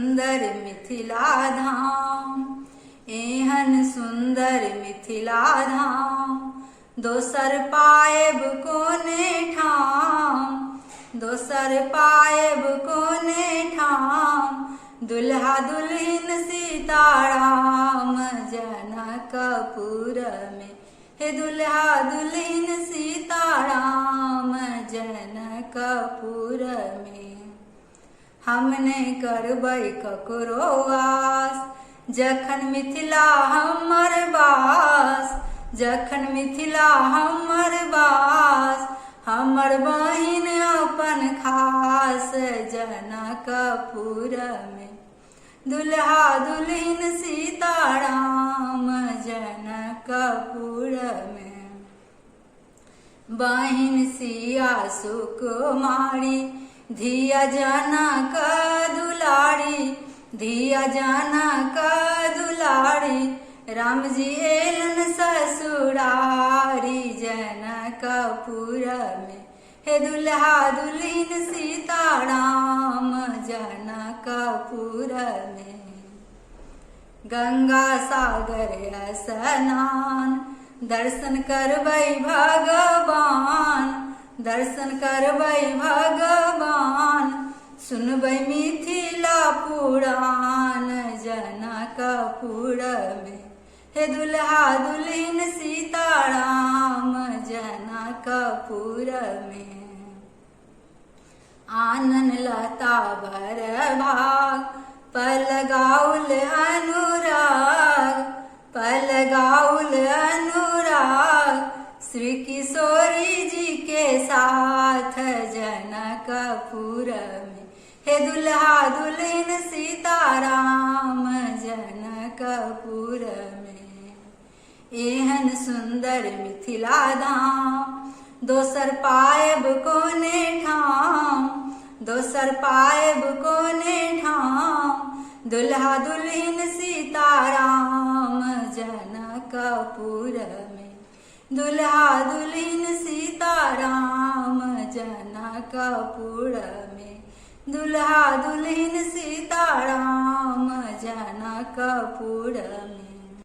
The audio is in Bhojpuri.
सुंदर मिथिला धाम, एहन सुंदर मिथिला धाम, दोसर पाएब कोने ठाम, दोसर पाएब कोने ठाम। दुल्हा दुल्हिन सीताराम जनकपुर में, हे दुल्हा दुल्हिन सीताराम जनकपुर में। हमने करबै ककरो वास, जखन मिथिला हमर बास, जखन मिथिला हमर बास। हमर बहिन अपन खास जनकपुर में, दुल्हा दुल्हिन सीताराम जनकपुर में। बहिन सिया सुकुमारी, धिया जनक दुलारी, धिया जनक दुलारी। राम जी एलन ससुरारी जनकपुर में, हे दुल्हा दुल्हिन सीताराम जनकपुर में। गंगा सागर स्नान, दर्शन करबै भगवान, दर्शन करबै भगवान। सुनबै मिथिला पुराण जनकपुर में, हे दुल्हा दुल्हिन सीताराम जनकपुर में। आनन लता बर भाग, पलगाउल अनुराग, पलगाउल अनुराग। श्री किशोरी जी के साथ जनकपुर में, हे दुल्हा दुल्हिन सीताराम जनकपुर में। एहन सुंदर मिथिला धाम, दोसर पाएब कोने ठाम, दोसर पाएब कोने ठाम। दुल्हा दुल्हिन सीताराम जनकपुर में, दुल्हा दुल्हिन सीताराम जनकपुर में, दुल्हा दुल्हिन सीताराम जनकपुर में।